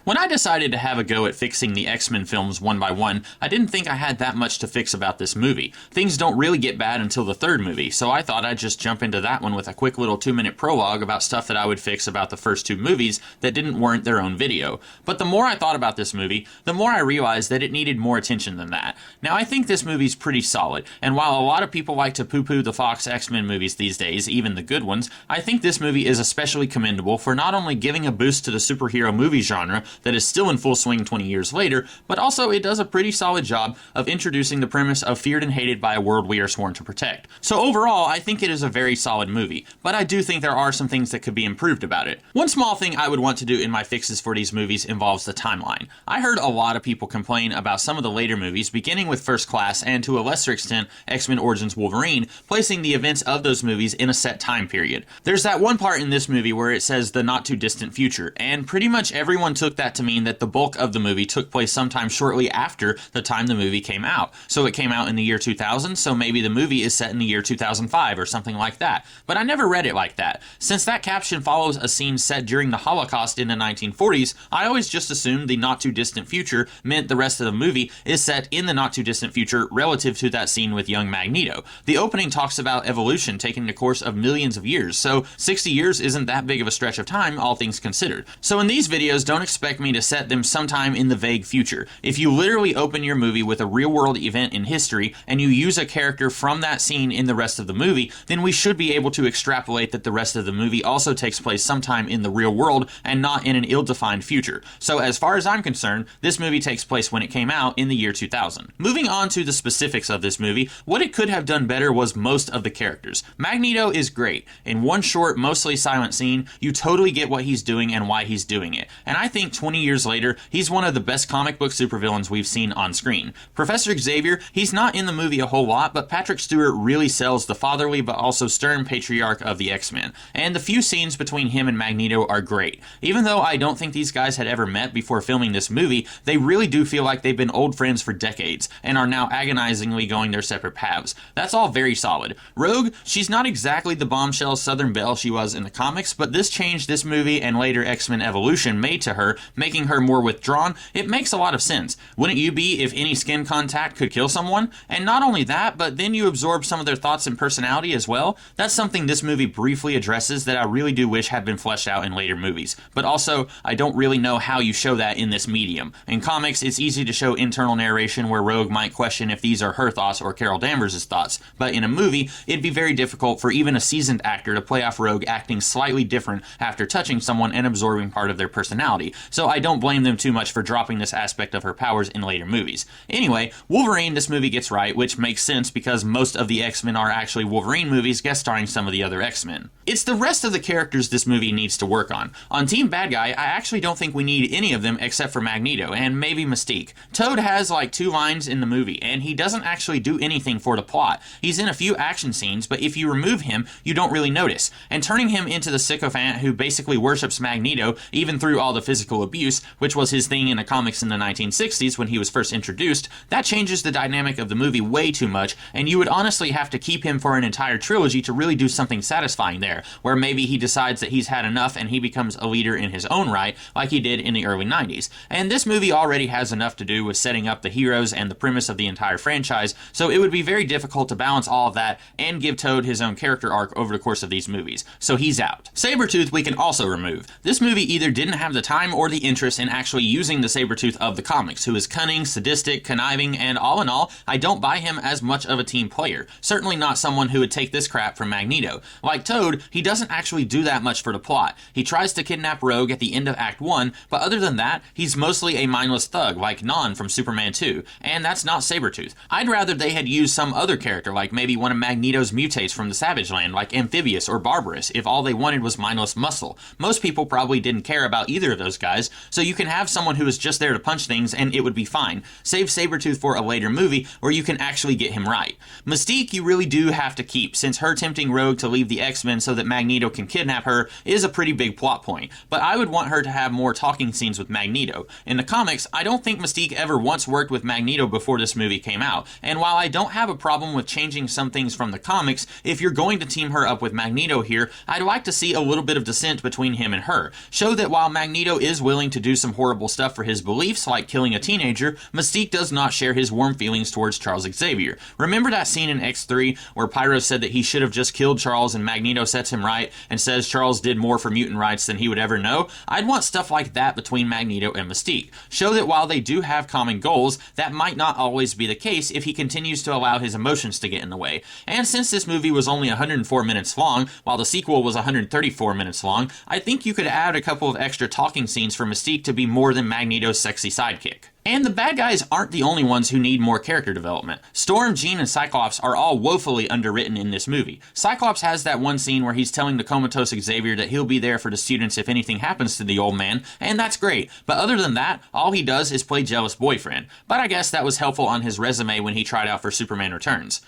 When I decided to have a go at fixing the X-Men films one by one, I didn't think I had that much to fix about this movie. Things don't really get bad until the third movie, so I thought I'd just jump into that one with a quick little 2-minute prologue about stuff that I would fix about the first two movies that didn't warrant their own video. But the more I thought about this movie, the more I realized that it needed more attention than that. Now, I think this movie's pretty solid, and while a lot of people like to poo-poo the Fox X-Men movies these days, even the good ones, I think this movie is especially commendable for not only giving a boost to the superhero movie genre that is still in full swing 20 years later, but also it does a pretty solid job of introducing the premise of feared and hated by a world we are sworn to protect. So overall, I think it is a very solid movie, but I do think there are some things that could be improved about it. One small thing I would want to do in my fixes for these movies involves the timeline. I heard a lot of people complain about some of the later movies, beginning with First Class and to a lesser extent X-Men Origins Wolverine, placing the events of those movies in a set time period. There's that one part in this movie where it says the not too distant future, and pretty much everyone took that to mean that the bulk of the movie took place sometime shortly after the time the movie came out. So it came out in the year 2000, so maybe the movie is set in the year 2005 or something like that. But I never read it like that. Since that caption follows a scene set during the Holocaust in the 1940s, I always just assumed the not too distant future meant the rest of the movie is set in the not too distant future relative to that scene with young Magneto. The opening talks about evolution taking the course of millions of years, so 60 years isn't that big of a stretch of time, all things considered. So in these videos, don't expect me to set them sometime in the vague future. If you literally open your movie with a real-world event in history, and you use a character from that scene in the rest of the movie, then we should be able to extrapolate that the rest of the movie also takes place sometime in the real world, and not in an ill-defined future. So as far as I'm concerned, this movie takes place when it came out in the year 2000. Moving on to the specifics of this movie, what it could have done better was most of the characters. Magneto is great. In one short, mostly silent scene, you totally get what he's doing and why he's doing it. And I think 20 years later, he's one of the best comic book supervillains we've seen on screen. Professor Xavier, he's not in the movie a whole lot, but Patrick Stewart really sells the fatherly but also stern patriarch of the X-Men. And the few scenes between him and Magneto are great. Even though I don't think these guys had ever met before filming this movie, they really do feel like they've been old friends for decades, and are now agonizingly going their separate paths. That's all very solid. Rogue, she's not exactly the bombshell Southern Belle she was in the comics, but this change this movie and later X-Men Evolution made to her, making her more withdrawn, it makes a lot of sense. Wouldn't you be if any skin contact could kill someone? And not only that, but then you absorb some of their thoughts and personality as well. That's something this movie briefly addresses that I really do wish had been fleshed out in later movies. But also, I don't really know how you show that in this medium. In comics, it's easy to show internal narration where Rogue might question if these are her thoughts or Carol Danvers' thoughts, but in a movie, it'd be very difficult for even a seasoned actor to play off Rogue acting slightly different after touching someone and absorbing part of their personality, so I don't blame them too much for dropping this aspect of her powers in later movies. Anyway, Wolverine this movie gets right, which makes sense because most of the X-Men are actually Wolverine movies guest starring some of the other X-Men. It's the rest of the characters this movie needs to work on. On Team Bad Guy, I actually don't think we need any of them except for Magneto, and maybe Mystique. Toad has like 2 lines in the movie, and he doesn't actually do anything for the plot. He's in a few action scenes, but if you remove him, you don't really notice. And turning him into the sycophant who basically worships Magneto, even through all the physical abuse, which was his thing in the comics in the 1960s when he was first introduced, that changes the dynamic of the movie way too much, and you would honestly have to keep him for an entire trilogy to really do something satisfying there, where maybe he decides that he's had enough and he becomes a leader in his own right, like he did in the early 90s. And this movie already has enough to do with setting up the heroes and the premise of the entire franchise, so it would be very difficult to balance all of that and give Toad his own character arc over the course of these movies. So he's out. Sabretooth we can also remove. This movie either didn't have the time or the interest in actually using the Sabretooth of the comics, who is cunning, sadistic, conniving, and all in all, I don't buy him as much of a team player. Certainly not someone who would take this crap from Magneto. Like Toad, he doesn't actually do that much for the plot. He tries to kidnap Rogue at the end of Act 1, but other than that, he's mostly a mindless thug like Non from Superman 2, and that's not Sabretooth. I'd rather they had used some other character, like maybe one of Magneto's mutates from the Savage Land, like Amphibious or Barbarous, if all they wanted was mindless muscle. Most people probably didn't care about either of those guys, so you can have someone who is just there to punch things and it would be fine. Save Sabretooth for a later movie where you can actually get him right. Mystique you really do have to keep, since her tempting Rogue to leave the X-Men so that Magneto can kidnap her is a pretty big plot point, but I would want her to have more talking scenes with Magneto. In the comics, I don't think Mystique ever once worked with Magneto before this movie came out, and while I don't have a problem with changing some things from the comics, if you're going to team her up with Magneto here, I'd like to see a little bit of dissent between him and her. Show that while Magneto is willing willing to do some horrible stuff for his beliefs, like killing a teenager, Mystique does not share his warm feelings towards Charles Xavier. Remember that scene in X3 where Pyro said that he should have just killed Charles and Magneto sets him right and says Charles did more for mutant rights than he would ever know? I'd want stuff like that between Magneto and Mystique. Show that while they do have common goals, that might not always be the case if he continues to allow his emotions to get in the way. And since this movie was only 104 minutes long, while the sequel was 134 minutes long, I think you could add a couple of extra talking scenes for Mystique to be more than Magneto's sexy sidekick. And the bad guys aren't the only ones who need more character development. Storm, Jean, and Cyclops are all woefully underwritten in this movie. Cyclops has that one scene where he's telling the comatose Xavier that he'll be there for the students if anything happens to the old man, and that's great. But other than that, all he does is play jealous boyfriend. But I guess that was helpful on his resume when he tried out for Superman Returns.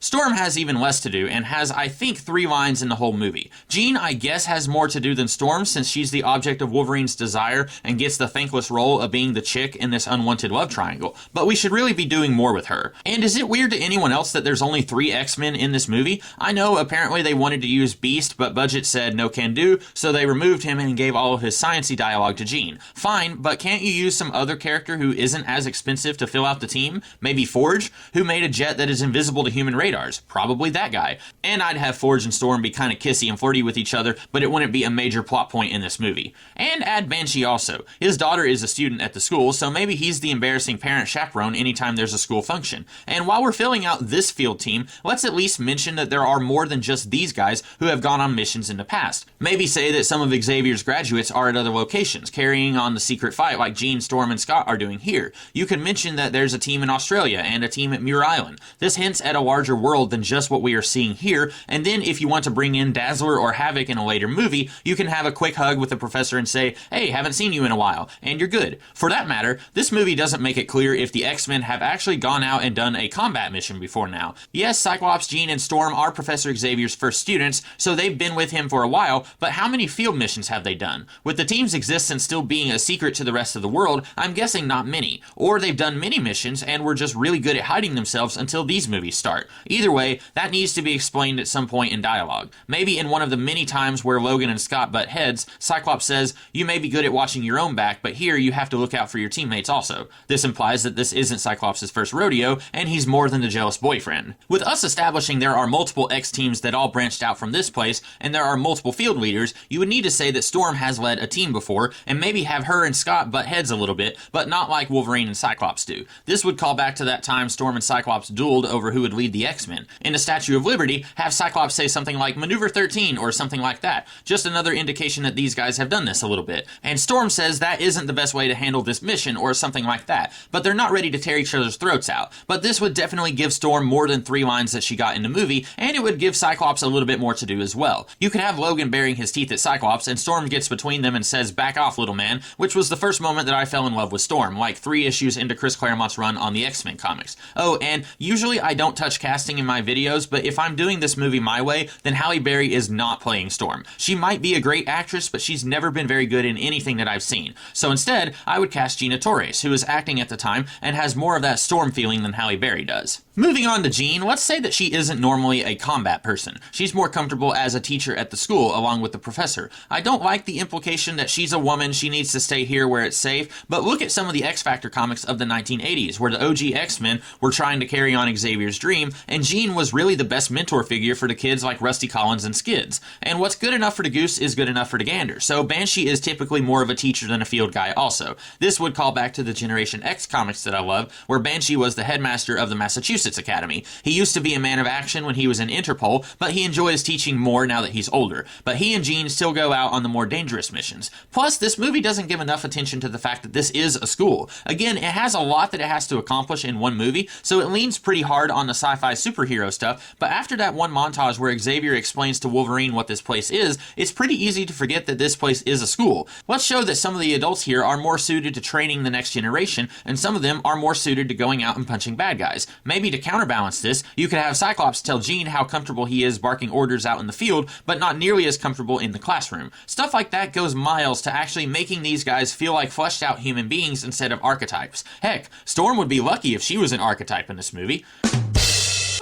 Storm has even less to do, and has, I think, 3 lines in the whole movie. Jean, I guess, has more to do than Storm, since she's the object of Wolverine's desire and gets the thankless role of being the chick in this unwanted love triangle. But we should really be doing more with her. And is it weird to anyone else that there's only 3 X-Men in this movie? I know, apparently they wanted to use Beast, but budget said no can do, so they removed him and gave all of his sciencey dialogue to Jean. Fine, but can't you use some other character who isn't as expensive to fill out the team? Maybe Forge, who made a jet that is invisible to human radars. Probably that guy. And I'd have Forge and Storm be kind of kissy and flirty with each other, but it wouldn't be a major plot point in this movie. And add Banshee also. His daughter is a student at the school, so maybe he's the embarrassing parent chaperone anytime there's a school function. And while we're filling out this field team, let's at least mention that there are more than just these guys who have gone on missions in the past. Maybe say that some of Xavier's graduates are at other locations, carrying on the secret fight like Jean, Storm, and Scott are doing here. You can mention that there's a team in Australia and a team at Muir Island. This hints at a larger world than just what we are seeing here, and then if you want to bring in Dazzler or Havoc in a later movie, you can have a quick hug with the professor and say, hey, haven't seen you in a while, and you're good. For that matter, this movie doesn't make it clear if the X-Men have actually gone out and done a combat mission before now. Yes, Cyclops, Jean, and Storm are Professor Xavier's first students, so they've been with him for a while, but how many field missions have they done? With the team's existence still being a secret to the rest of the world, I'm guessing not many. Or they've done many missions and were just really good at hiding themselves until these movies start. Either way, that needs to be explained at some point in dialogue. Maybe in one of the many times where Logan and Scott butt heads, Cyclops says, you may be good at watching your own back, but here you have to look out for your teammates also. This implies that this isn't Cyclops' first rodeo, and he's more than the jealous boyfriend. With us establishing there are multiple X teams that all branched out from this place, and there are multiple field leaders, you would need to say that Storm has led a team before, and maybe have her and Scott butt heads a little bit, but not like Wolverine and Cyclops do. This would call back to that time Storm and Cyclops dueled over who would lead the X-Men. In the Statue of Liberty, have Cyclops say something like Maneuver 13 or something like that. Just another indication that these guys have done this a little bit. And Storm says that isn't the best way to handle this mission or something like that, but they're not ready to tear each other's throats out. But this would definitely give Storm more than 3 lines that she got in the movie, and it would give Cyclops a little bit more to do as well. You could have Logan baring his teeth at Cyclops, and Storm gets between them and says, back off, little man, which was the first moment that I fell in love with Storm, like 3 issues into Chris Claremont's run on the X-Men comics. Oh, and usually I don't touch casting in my videos, but if I'm doing this movie my way, then Halle Berry is not playing Storm. She might be a great actress, but she's never been very good in anything that I've seen. So instead, I would cast Gina Torres, who is acting at the time and has more of that Storm feeling than Halle Berry does. Moving on to Jean, let's say that she isn't normally a combat person. She's more comfortable as a teacher at the school, along with the professor. I don't like the implication that she's a woman, she needs to stay here where it's safe, but look at some of the X-Factor comics of the 1980s, where the OG X-Men were trying to carry on Xavier's dream, and Jean was really the best mentor figure for the kids like Rusty Collins and Skids. And what's good enough for the goose is good enough for the gander, so Banshee is typically more of a teacher than a field guy also. This would call back to the Generation X comics that I love, where Banshee was the headmaster of the Massachusetts Academy. He used to be a man of action when he was in Interpol, but he enjoys teaching more now that he's older. But he and Jean still go out on the more dangerous missions. Plus, this movie doesn't give enough attention to the fact that this is a school. Again, it has a lot that it has to accomplish in one movie, so it leans pretty hard on the sci-fi superhero stuff, but after that one montage where Xavier explains to Wolverine what this place is, it's pretty easy to forget that this place is a school. Let's show that some of the adults here are more suited to training the next generation, and some of them are more suited to going out and punching bad guys. Maybe to counterbalance this, you could have Cyclops tell Jean how comfortable he is barking orders out in the field, but not nearly as comfortable in the classroom. Stuff like that goes miles to actually making these guys feel like fleshed out human beings instead of archetypes. Heck, Storm would be lucky if she was an archetype in this movie.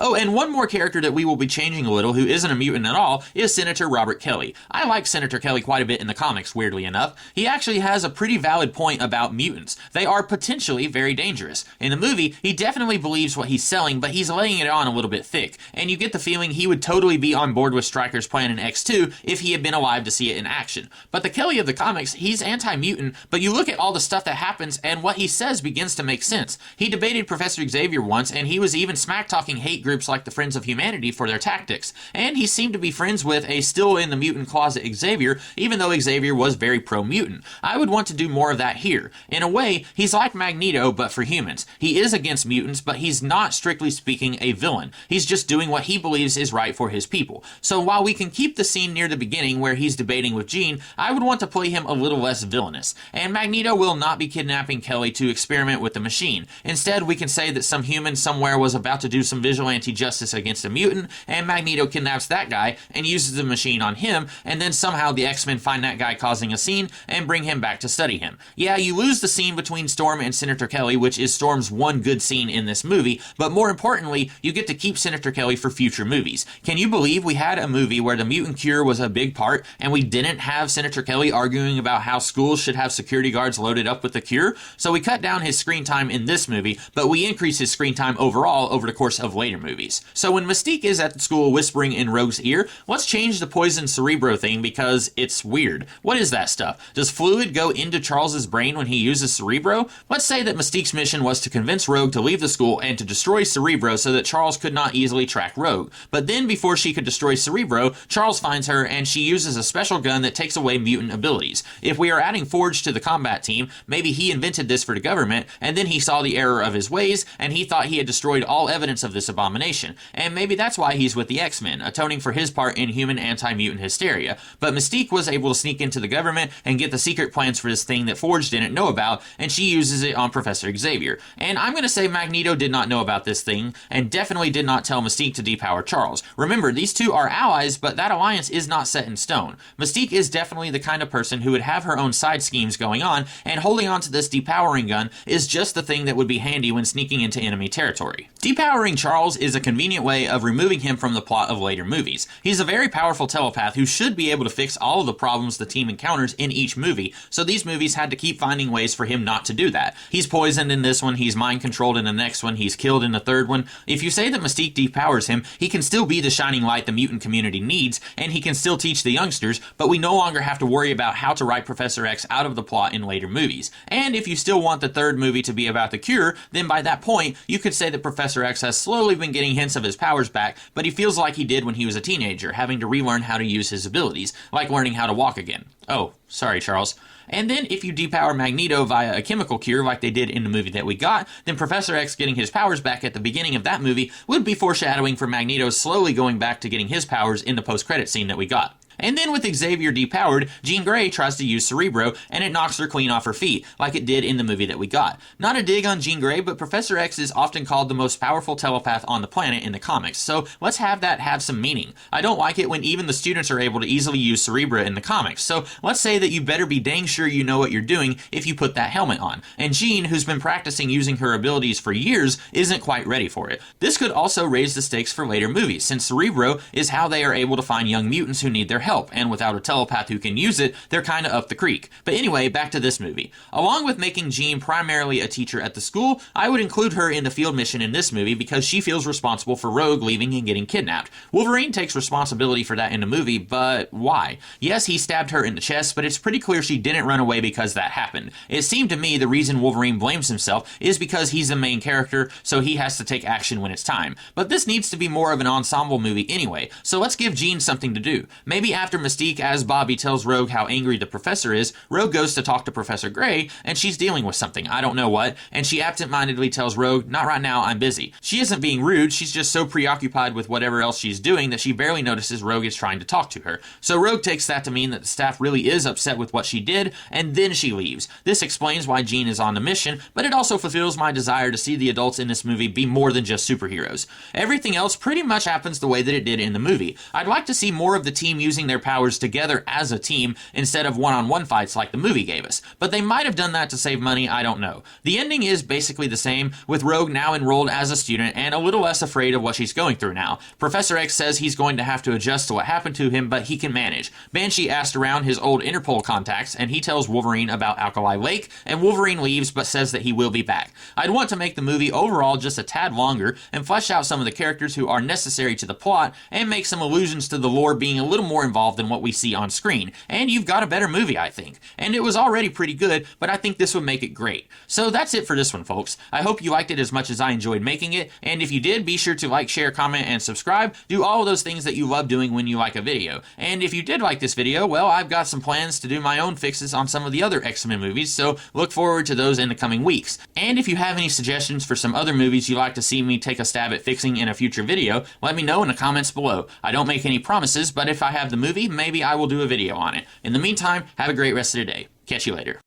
Oh, and one more character that we will be changing a little who isn't a mutant at all is Senator Robert Kelly. I like Senator Kelly quite a bit in the comics, weirdly enough. He actually has a pretty valid point about mutants. They are potentially very dangerous. In the movie, he definitely believes what he's selling, but he's laying it on a little bit thick, and you get the feeling he would totally be on board with Stryker's plan in X2 if he had been alive to see it in action. But the Kelly of the comics, he's anti-mutant, but you look at all the stuff that happens, and what he says begins to make sense. He debated Professor Xavier once, and he was even smack-talking hate groups like the Friends of Humanity for their tactics, and he seemed to be friends with a still-in-the-mutant-closet Xavier, even though Xavier was very pro-mutant. I would want to do more of that here. In a way, he's like Magneto, but for humans. He is against mutants, but he's not, strictly speaking, a villain. He's just doing what he believes is right for his people. So while we can keep the scene near the beginning where he's debating with Jean, I would want to play him a little less villainous. And Magneto will not be kidnapping Kelly to experiment with the machine. Instead, we can say that some human somewhere was about to do some vigilante justice against a mutant, and Magneto kidnaps that guy and uses the machine on him, and then somehow the X-Men find that guy causing a scene and bring him back to study him. Yeah, you lose the scene between Storm and Senator Kelly, which is Storm's one good scene in this movie, but more importantly, you get to keep Senator Kelly for future movies. Can you believe we had a movie where the mutant cure was a big part, and we didn't have Senator Kelly arguing about how schools should have security guards loaded up with the cure? So we cut down his screen time in this movie, but we increase his screen time overall over the course of later movies. So when Mystique is at the school whispering in Rogue's ear, let's change the poison Cerebro thing because it's weird. What is that stuff? Does fluid go into Charles's brain when he uses Cerebro? Let's say that Mystique's mission was to convince Rogue to leave the school and to destroy Cerebro so that Charles could not easily track Rogue. But then before she could destroy Cerebro, Charles finds her and she uses a special gun that takes away mutant abilities. If we are adding Forge to the combat team, maybe he invented this for the government and then he saw the error of his ways and he thought he had destroyed all evidence of this abomination. And maybe that's why he's with the X-Men, atoning for his part in human anti-mutant hysteria. But Mystique was able to sneak into the government and get the secret plans for this thing that Forge didn't know about, and she uses it on Professor Xavier. And I'm going to say Magneto did not know about this thing, and definitely did not tell Mystique to depower Charles. Remember, these two are allies, but that alliance is not set in stone. Mystique is definitely the kind of person who would have her own side schemes going on, and holding on to this depowering gun is just the thing that would be handy when sneaking into enemy territory. Depowering Charles is a convenient way of removing him from the plot of later movies. He's a very powerful telepath who should be able to fix all of the problems the team encounters in each movie, so these movies had to keep finding ways for him not to do that. He's poisoned in this one, he's mind-controlled in the next one, he's killed in the third one. If you say that Mystique depowers him, he can still be the shining light the mutant community needs, and he can still teach the youngsters, but we no longer have to worry about how to write Professor X out of the plot in later movies. And if you still want the third movie to be about the cure, then by that point, you could say that Professor X has slowly been getting hints of his powers back, but he feels like he did when he was a teenager, having to relearn how to use his abilities, like learning how to walk again. Oh, sorry, Charles. And then if you depower Magneto via a chemical cure like they did in the movie that we got, then Professor X getting his powers back at the beginning of that movie would be foreshadowing for Magneto slowly going back to getting his powers in the post-credit scene that we got. And then with Xavier depowered, Jean Grey tries to use Cerebro, and it knocks her clean off her feet, like it did in the movie that we got. Not a dig on Jean Grey, but Professor X is often called the most powerful telepath on the planet in the comics, so let's have that have some meaning. I don't like it when even the students are able to easily use Cerebro in the comics, so let's say that you better be dang sure you know what you're doing if you put that helmet on. And Jean, who's been practicing using her abilities for years, isn't quite ready for it. This could also raise the stakes for later movies, since Cerebro is how they are able to find young mutants who need their help, and without a telepath who can use it, they're kinda up the creek. But anyway, back to this movie. Along with making Jean primarily a teacher at the school, I would include her in the field mission in this movie because she feels responsible for Rogue leaving and getting kidnapped. Wolverine takes responsibility for that in the movie, but why? Yes, he stabbed her in the chest, but it's pretty clear she didn't run away because that happened. It seemed to me the reason Wolverine blames himself is because he's the main character, so he has to take action when it's time. But this needs to be more of an ensemble movie anyway, so let's give Jean something to do. Maybe after Mystique as Bobby tells Rogue how angry the professor is, Rogue goes to talk to Professor Grey, and she's dealing with something, I don't know what, and she absent-mindedly tells Rogue, "Not right now, I'm busy." She isn't being rude, she's just so preoccupied with whatever else she's doing that she barely notices Rogue is trying to talk to her. So Rogue takes that to mean that the staff really is upset with what she did, and then she leaves. This explains why Jean is on the mission, but it also fulfills my desire to see the adults in this movie be more than just superheroes. Everything else pretty much happens the way that it did in the movie. I'd like to see more of the team using using their powers together as a team instead of one-on-one fights like the movie gave us. But they might have done that to save money, I don't know. The ending is basically the same, with Rogue now enrolled as a student and a little less afraid of what she's going through now. Professor X says he's going to have to adjust to what happened to him, but he can manage. Banshee asked around his old Interpol contacts, and he tells Wolverine about Alkali Lake, and Wolverine leaves but says that he will be back. I'd want to make the movie overall just a tad longer and flesh out some of the characters who are necessary to the plot and make some allusions to the lore being a little more involved than what we see on screen. And you've got a better movie, I think. And it was already pretty good, but I think this would make it great. So that's it for this one, folks. I hope you liked it as much as I enjoyed making it, and if you did, be sure to like, share, comment, and subscribe. Do all of those things that you love doing when you like a video. And if you did like this video, well, I've got some plans to do my own fixes on some of the other X-Men movies, so look forward to those in the coming weeks. And if you have any suggestions for some other movies you'd like to see me take a stab at fixing in a future video, let me know in the comments below. I don't make any promises, but if I have the movie, maybe I will do a video on it. In the meantime, have a great rest of the day. Catch you later.